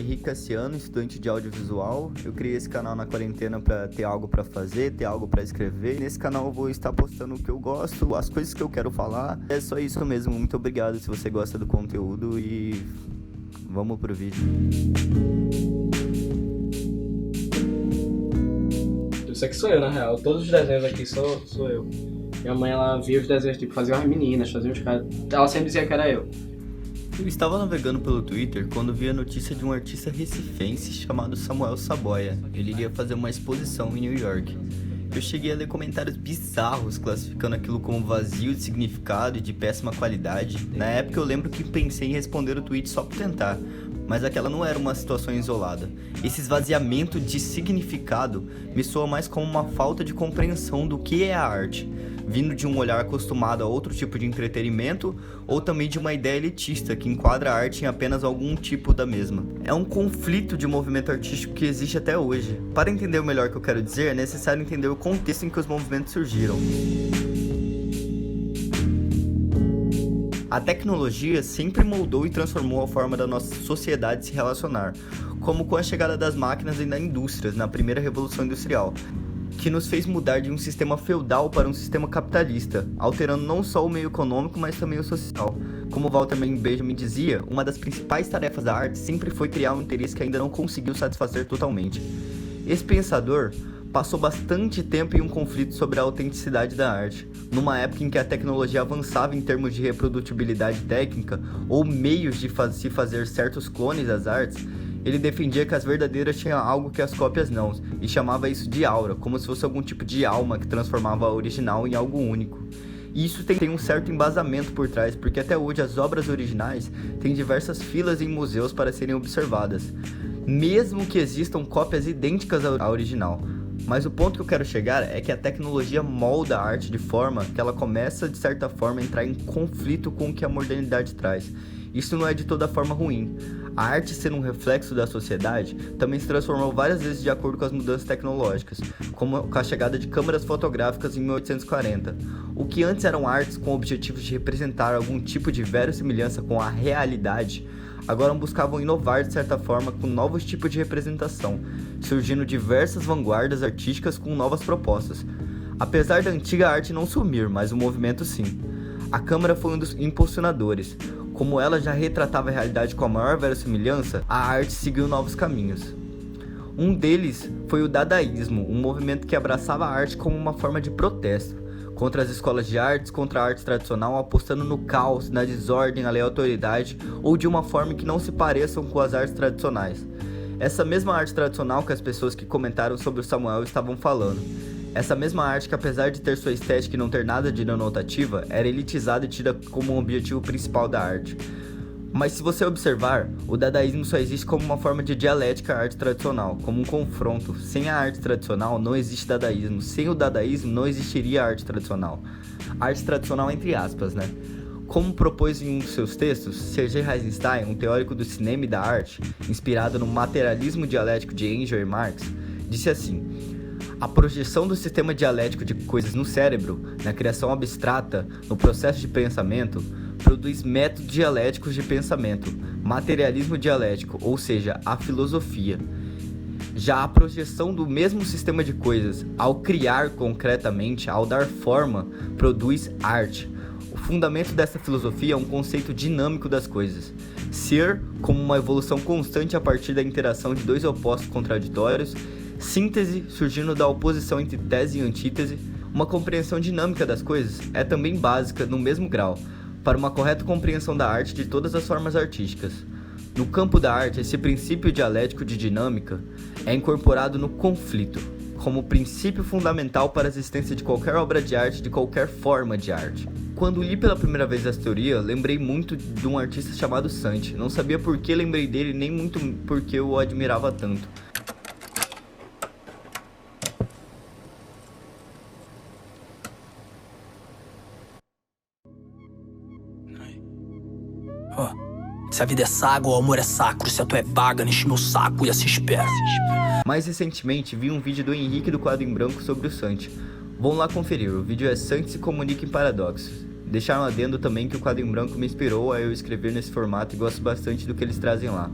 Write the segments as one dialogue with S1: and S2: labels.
S1: Henrique Cassiano, estudante de audiovisual. Eu criei esse canal na quarentena para ter algo para fazer, ter algo para escrever. Nesse canal eu vou estar postando o que eu gosto, as coisas que eu quero falar. É só isso mesmo. Muito obrigado se você gosta do conteúdo e vamos pro vídeo.
S2: Isso aqui sou eu, na real. Todos os desenhos aqui sou eu. Minha mãe, ela via os desenhos, tipo, fazia umas meninas, fazia uns caras. Ela sempre dizia que era eu.
S1: Eu estava navegando pelo Twitter quando vi a notícia de um artista recifense chamado Samuel Saboia. Ele iria fazer uma exposição em New York. Eu cheguei a ler comentários bizarros classificando aquilo como vazio de significado e de péssima qualidade. Na época eu lembro que pensei em responder o tweet só por tentar, mas aquela não era uma situação isolada. Esse esvaziamento de significado me soa mais como uma falta de compreensão do que é a arte, vindo de um olhar acostumado a outro tipo de entretenimento ou também de uma ideia elitista que enquadra a arte em apenas algum tipo da mesma. É um conflito de movimento artístico que existe até hoje. Para entender o melhor que eu quero dizer, é necessário entender o contexto em que os movimentos surgiram. A tecnologia sempre moldou e transformou a forma da nossa sociedade se relacionar, como com a chegada das máquinas e das indústrias na primeira revolução industrial, que nos fez mudar de um sistema feudal para um sistema capitalista, alterando não só o meio econômico, mas também o social. Como Walter Benjamin dizia, uma das principais tarefas da arte sempre foi criar um interesse que ainda não conseguiu satisfazer totalmente. Esse pensador passou bastante tempo em um conflito sobre a autenticidade da arte, numa época em que a tecnologia avançava em termos de reprodutibilidade técnica ou meios de se fazer certos clones das artes. Ele defendia que as verdadeiras tinham algo que as cópias não, e chamava isso de aura, como se fosse algum tipo de alma que transformava a original em algo único. E isso tem um certo embasamento por trás, porque até hoje as obras originais têm diversas filas em museus para serem observadas, mesmo que existam cópias idênticas à original. Mas o ponto que eu quero chegar é que a tecnologia molda a arte de forma que ela começa, de certa forma, a entrar em conflito com o que a modernidade traz. Isso não é de toda forma ruim. A arte, sendo um reflexo da sociedade, também se transformou várias vezes de acordo com as mudanças tecnológicas, como com a chegada de câmeras fotográficas em 1840. O que antes eram artes com objetivos de representar algum tipo de verossimilhança com a realidade, agora buscavam inovar de certa forma com novos tipos de representação, surgindo diversas vanguardas artísticas com novas propostas. Apesar da antiga arte não sumir, mas o movimento sim. A câmera foi um dos impulsionadores. Como ela já retratava a realidade com a maior verossimilhança, a arte seguiu novos caminhos. Um deles foi o dadaísmo, um movimento que abraçava a arte como uma forma de protesto contra as escolas de artes, contra a arte tradicional, apostando no caos, na desordem, na aleatoriedade ou de uma forma que não se pareçam com as artes tradicionais. Essa mesma arte tradicional que as pessoas que comentaram sobre o Samuel estavam falando. Essa mesma arte que, apesar de ter sua estética e não ter nada de denotativa, era elitizada e tida como um objetivo principal da arte. Mas se você observar, o dadaísmo só existe como uma forma de dialética à arte tradicional, como um confronto. Sem a arte tradicional não existe dadaísmo, sem o dadaísmo não existiria a arte tradicional. A arte tradicional entre aspas, né? Como propôs em um dos seus textos, Sergei Eisenstein, um teórico do cinema e da arte, inspirado no materialismo dialético de Engels e Marx, disse assim: a projeção do sistema dialético de coisas no cérebro, na criação abstrata, no processo de pensamento, produz métodos dialéticos de pensamento, materialismo dialético, ou seja, a filosofia. Já a projeção do mesmo sistema de coisas, ao criar concretamente, ao dar forma, produz arte. O fundamento dessa filosofia é um conceito dinâmico das coisas. Ser como uma evolução constante a partir da interação de dois opostos contraditórios, síntese surgindo da oposição entre tese e antítese. Uma compreensão dinâmica das coisas é também básica, no mesmo grau, para uma correta compreensão da arte de todas as formas artísticas. No campo da arte, esse princípio dialético de dinâmica é incorporado no conflito, como princípio fundamental para a existência de qualquer obra de arte, de qualquer forma de arte. Quando li pela primeira vez essa teoria, lembrei muito de um artista chamado Santi. Não sabia por que lembrei dele, nem muito porque eu o admirava tanto.
S3: Se a vida é saga, o amor é sacro. Se a tua é vaga, enche meu saco e assim espera.
S1: Mais recentemente, vi um vídeo do Henrique do Quadro em Branco sobre o Santi. Vão lá conferir, o vídeo é Santi se comunica em paradoxos. Deixar um adendo também que o Quadro em Branco me inspirou a eu escrever nesse formato e gosto bastante do que eles trazem lá.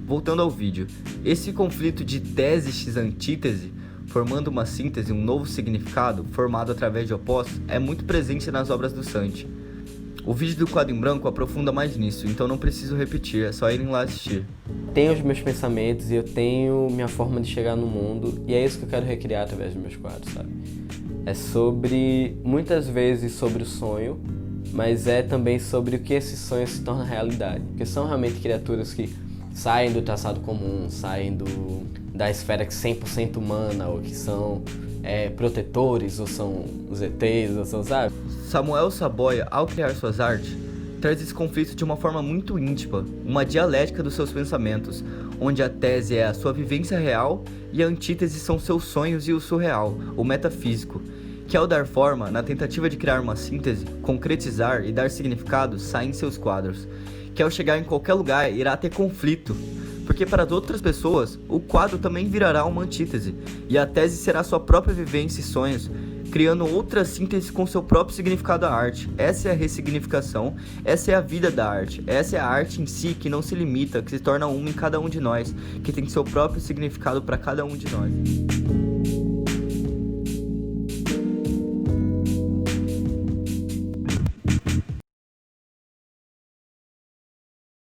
S1: Voltando ao vídeo, esse conflito de tese x antítese, formando uma síntese, um novo significado, formado através de opostos, é muito presente nas obras do Santi. O vídeo do quadro em branco aprofunda mais nisso, então não preciso repetir, é só irem lá assistir.
S4: Tenho os meus pensamentos e eu tenho minha forma de chegar no mundo, e é isso que eu quero recriar através dos meus quadros, sabe? É sobre, muitas vezes, sobre o sonho, mas é também sobre o que esse sonho se torna realidade. Porque são realmente criaturas que saem do traçado comum, saem da esfera 100% humana, ou que são protetores, ou são os ETs, ou são, sabe?
S1: Samuel Saboia, ao criar suas artes, traz esse conflito de uma forma muito íntima, uma dialética dos seus pensamentos, onde a tese é a sua vivência real e a antítese são seus sonhos e o surreal, o metafísico, que ao dar forma, na tentativa de criar uma síntese, concretizar e dar significado, sai em seus quadros, que ao chegar em qualquer lugar irá ter conflito, porque para as outras pessoas, o quadro também virará uma antítese, e a tese será sua própria vivência e sonhos, criando outra síntese com seu próprio significado à arte. Essa é a ressignificação, essa é a vida da arte, essa é a arte em si que não se limita, que se torna uma em cada um de nós, que tem seu próprio significado para cada um de nós.